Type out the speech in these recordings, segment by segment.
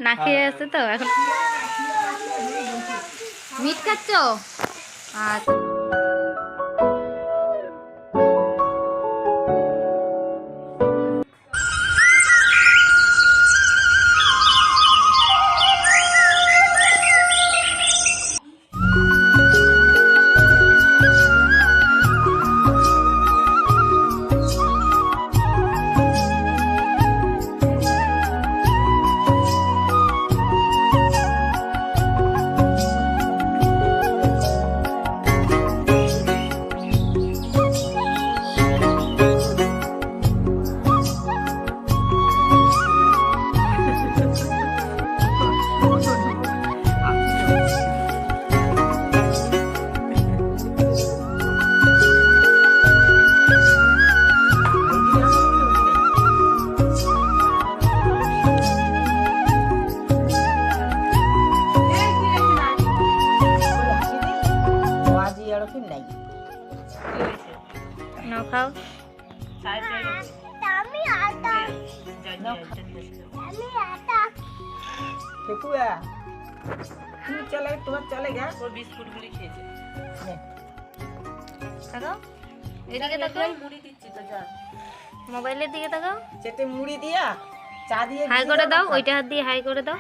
না খেয়ে আছে তো এখন মিট খাচ্ছ? আচ্ছা নাও খাও। মোবাইলের দিকে তাকাও, চেটে মুড়ি দিয়া চা দিয়ে হাই করে দাও, ওইটা হাত দিয়ে হাই করে দাও।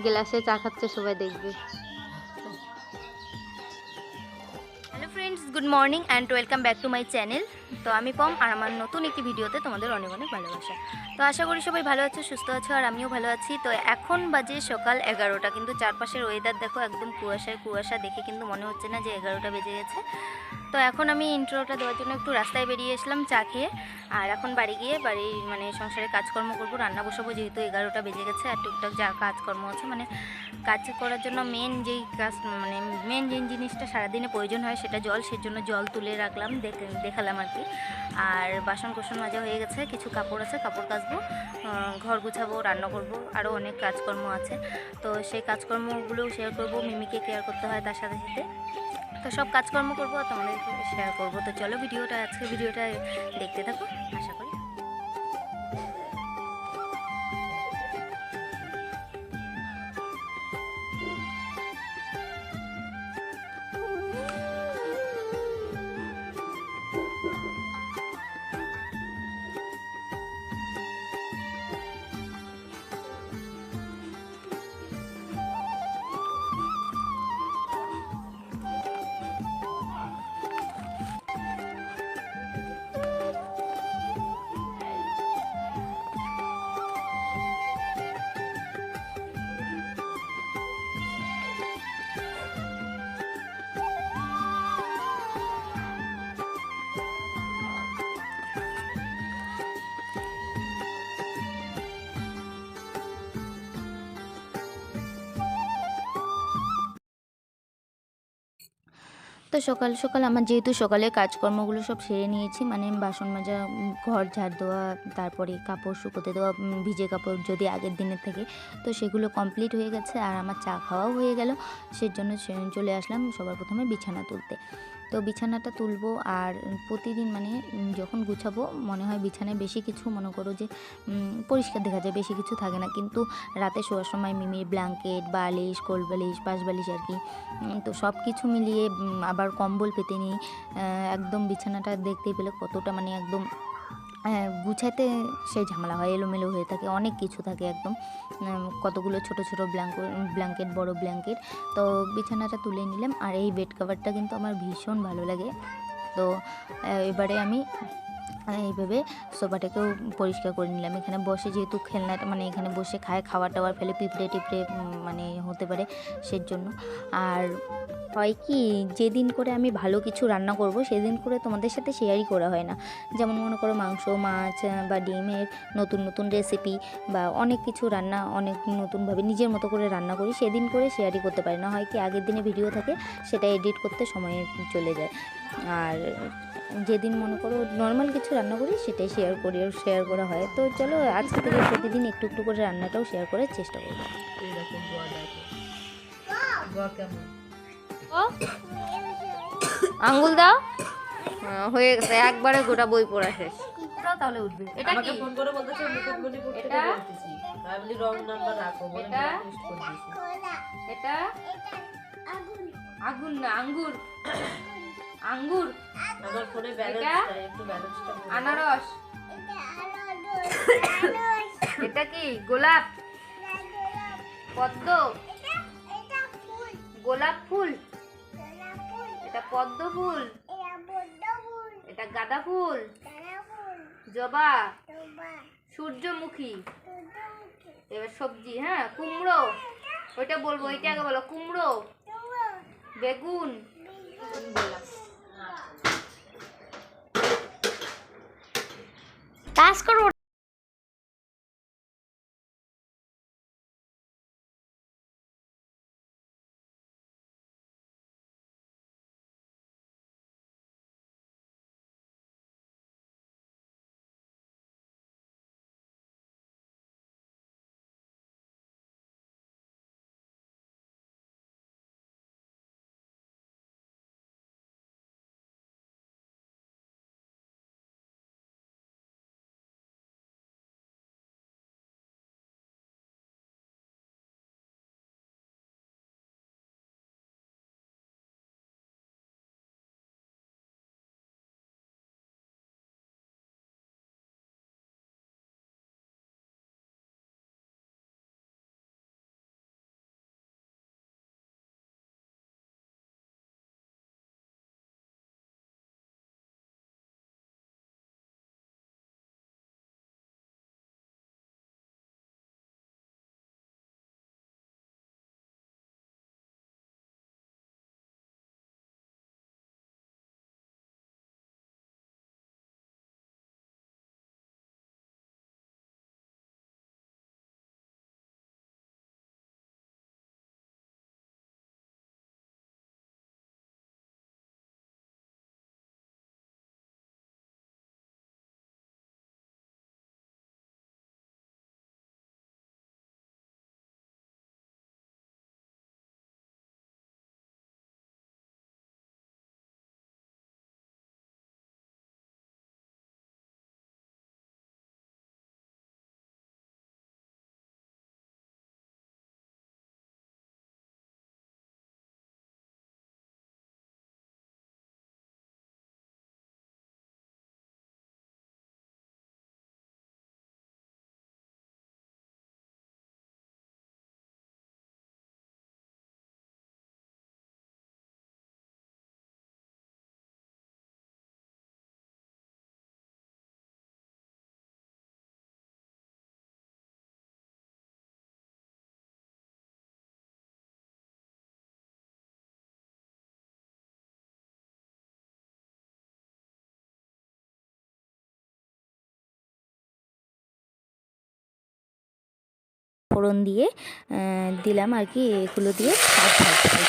গ্লাসে চা খাচ্ছে, সবাই দেখবে। Hello friends, good morning and welcome back to my channel. তো আমি পম, আর আমার নতুন একটি ভিডিওতে তোমাদের অনেক অনেক ভালোবাসা। তো আশা করি সবাই ভালো আছো, সুস্থ আছো, আর আমিও ভালো আছি। তো এখন বাজে সকাল 11টা, কিন্তু চারপাশের ওয়েদার দেখো একদম কুয়াশায় কুয়াশা, দেখে কিন্তু মনে হচ্ছে না যে 11টা বেজে গেছে। তো এখন আমি ইন্ট্রোটা দেওয়ার জন্য একটু রাস্তায় বেরিয়ে এসলাম চা খেয়ে, আর এখন বাড়ি গিয়ে মানে সংসারে কাজকর্ম করবো, রান্না বসাবো, যেহেতু 11টা বেজে গেছে। আর টুকটাক যা কাজকর্ম আছে, মানে কাজ করার জন্য মেন যে জিনিসটা সারাদিনে প্রয়োজন হয় সেটা জল, সেজন্য জল তুলে রাখলাম, দেখালাম আর কি। আর বাসন কোসন মাজা হয়ে গেছে, কিছু কাপড় আছে, কাপড় কাচবো, ঘর গুছাবো, রান্না করবো, আরও অনেক কাজকর্ম আছে। তো সেই কাজকর্মগুলোও শেয়ার করবো, মিমিকে কেয়ার করতে হয় তার সাথে সাথে। তো সব কাজকর্ম করবো আর তোমাদেরকে শেয়ার করবো। তো চলো আজকের ভিডিওটা দেখতে থাকো, আশা করি। তো সকাল সকাল আমার যেহেতু সকালে কাজকর্মগুলো সব সেরে নিয়েছি, মানে বাসন মাজা, ঘর ঝাড় দেওয়া, তারপরে কাপড় শুকোতে দেওয়া, ভিজে কাপড় যদি আগের দিনের থেকে, তো সেগুলো কমপ্লিট হয়ে গেছে। আর আমার চা খাওয়াও হয়ে গেল, সেজন্য চলে আসলাম সবার প্রথমে বিছানা তুলতে। তো বিছানাটা তুলবো, আর প্রতিদিন মানে যখন গুছাবো মনে হয় বিছানায় বেশি কিছু, মনে করো যে পরিষ্কার দেখা যায়, বেশি কিছু থাকে না, কিন্তু রাতে শোয়ার সময় মিমির ব্ল্যাঙ্কেট, বালিশ, কোল বালিশ, পাশ বালিশ আর কি, তো সব কিছু মিলিয়ে আবার কম্বল পেতে নিই, একদম বিছানাটা দেখতেই পেলে কতটা মানে একদম গুছাতে সেই ঝামেলা হয়, এলোমেলো হয়ে থাকে, অনেক কিছু থাকে একদম, কতগুলো ছোট ছোট ব্ল্যাঙ্কেট, বড় ব্ল্যাঙ্কেট। তো বিছানাটা তুলে নিলাম, আর এই বেড কভারটা কিন্তু আমার ভীষণ ভালো লাগে। তো এবারে আমি এইভাবে সোফাটাকেও পরিষ্কার করে নিলাম। এখানে বসে যেহেতু খেলনাটা, মানে এখানে বসে খাবার টাবার ফেলে পিঁপড়ে টিপড়ে মানে হতে পারে, সেজন্য। আর হয় কি, যেদিন করে আমি ভালো কিছু রান্না করব সেদিন করে তোমাদের সাথে শেয়ারই করা হয় না। যেমন মনে করো মাংস, মাছ বা ডিমের নতুন নতুন রেসিপি, বা অনেক কিছু রান্না অনেক নতুনভাবে নিজের মতো করে রান্না করি, সেদিন করে শেয়ারই করতে পারি না। হয় কি, আগের দিনে ভিডিও থাকে, সেটা এডিট করতে সময় চলে যায়। আর যেদিন মনে করো নর্মাল কিছু রান্না করি সেটাই শেয়ার করা হয়। তো চলো আজকে থেকে প্রতিদিন একটু একটু করে রান্নাটাও শেয়ার করার চেষ্টা করবো। আঙ্গুল দাও। হয়ে গেছে, একবারে গোটা বই পড়া শেষ। ওটাও তাহলে উঠবে। এটা আমাকে কি? ফোন করে বলতেছে মুকুটমণি পড়তে এটা? বলতেছি, আমি বলি রং নাম্বার রাখো, বলে এটা? লিস্ট করে দিয়েছি। এটা আগুন না, আঙ্গুর। আঙ্গুর। আমার ফোনে ব্যালেন্স এটা? নাই, একটু ব্যালেন্সটা করে দাও। আনারস। এটা কি? গোলাপ। পদ্ম। গোলাপ ফুল। এটা পদ্ম ফুল। এটা গাঁদা ফুল। জবা। সূর্যমুখী। এবার সবজি, হ্যাঁ, কুমড়ো। ওইটা বলবো, ওইটা আগে বলো। কুমড়ো। বেগুন। কাজ করো। ফোড়ন দিয়ে দিলাম আর কি, এগুলো দিয়ে শাক ভাজবো।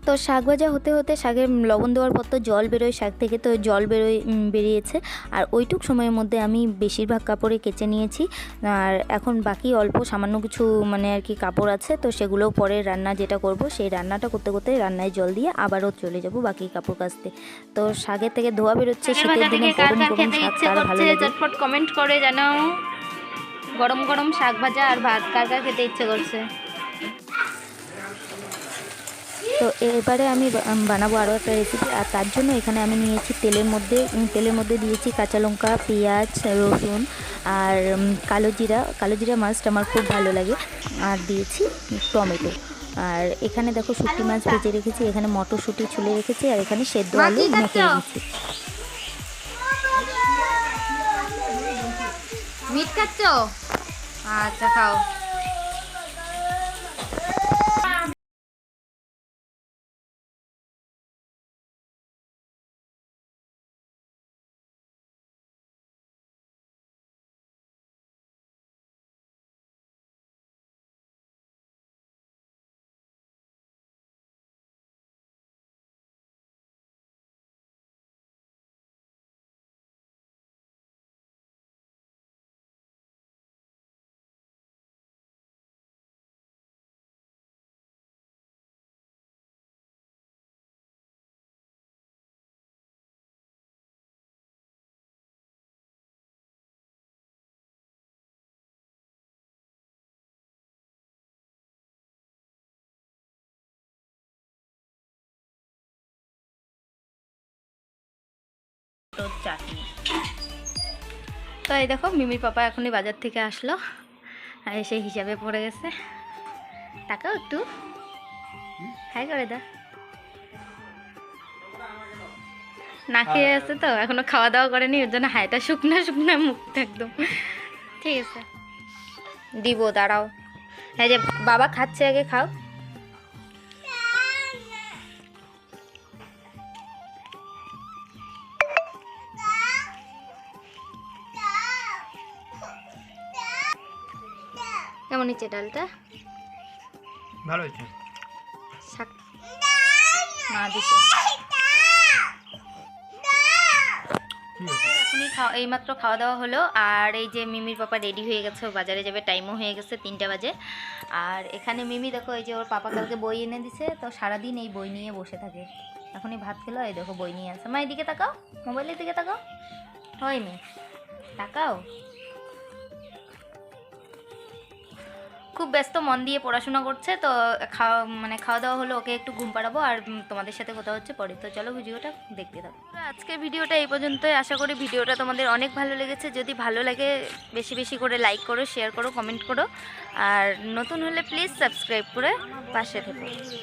তো শাক ভাজা হতে হতে শাকের লবণ দেওয়ার পর তো জল বেরোয় শাক থেকে, তো জল বেরিয়েছে। আর ওইটুক সময়ের মধ্যে আমি বেশিরভাগ কাপড়ে কেচে নিয়েছি। আর এখন বাকি অল্প সামান্য কিছু মানে আর কি কাপড় আছে, তো সেগুলো পরে রান্না যেটা করব সেই রান্নাটা করতে করতে রান্নায় জল দিয়ে আবারও চলে যাব বাকি কাপড় কাচতে। তো শাকের থেকে ধোয়া বেরোচ্ছে, শীতের দিনে গরম গরম শাক কার ভালো লাগে চটপট কমেন্ট করে জানাও। গরম গরম শাক ভাজা আর ভাত কার কার খেতে ইচ্ছে করছে। তো এবারে আমি বানাবো আরও একটা রেসিপি, আর তার জন্য এখানে আমি নিয়েছি তেলের মধ্যে দিয়েছি কাঁচা লঙ্কা, পেঁয়াজ, রসুন আর কালো জিরা মাছটা আমার খুব ভালো লাগে, আর দিয়েছি টমেটো। আর এখানে দেখো শুটকি মাছ ভেজে রেখেছি, এখানে মটরশুঁটি ছুলে রেখেছি, আর এখানে সেদ্ধ আলু মেখে রেখেছি। মিট খাচ্ছ? আচ্ছা, খাও। তোর চাটনি। তো এই দেখো মিমির পাপা এখনই বাজার থেকে আসলো আর এসে হিসাবে পড়ে গেছে। টাকাও একটু হাই করে দা। না খেয়ে আছে তো এখনো খাওয়া দাওয়া করেনি, ওর জন্য হাইটা শুকনা শুকনা মুখটা একদম। ঠিক আছে দিব, দাঁড়াও। এই যে বাবা খাচ্ছে, আগে খাও। কেমন হচ্ছে ডালটা? ভালো হয়েছে। শাক মা দিছে। এখনই এইমাত্র খাওয়া দাওয়া হলো আর এই যে মিমির পাপা রেডি হয়ে গেছে, ও বাজারে যাবে, টাইমও হয়ে গেছে 3টা বাজে। আর এখানে মিমি দেখো এই যে ওর পাপা কালকে বই এনে দিছে, তো সারাদিন এই বই নিয়ে বসে থাকে। এখনই ভাত খেলো, এই দেখো বই নিয়ে আছে। মা এদিকে তাকাও, মোবাইলের দিকে তাকাও। হয় মেয়ে তাকাও। খুব ব্যস্ত, মন দিয়ে পড়াশোনা করছে। তো খাওয়া দাওয়া হলো, ওকে একটু ঘুম পাড়াবো আর তোমাদের সাথে কথা হচ্ছে পরে। তো চলো ভিডিওটা দেখতে থাকো। আজকের ভিডিওটা এই পর্যন্তই। আশা করি ভিডিওটা তোমাদের অনেক ভালো লেগেছে। যদি ভালো লাগে বেশি বেশি করে লাইক করো, শেয়ার করো, কমেন্ট করো। আর নতুন হলে প্লিজ সাবস্ক্রাইব করে পাশে থেকো।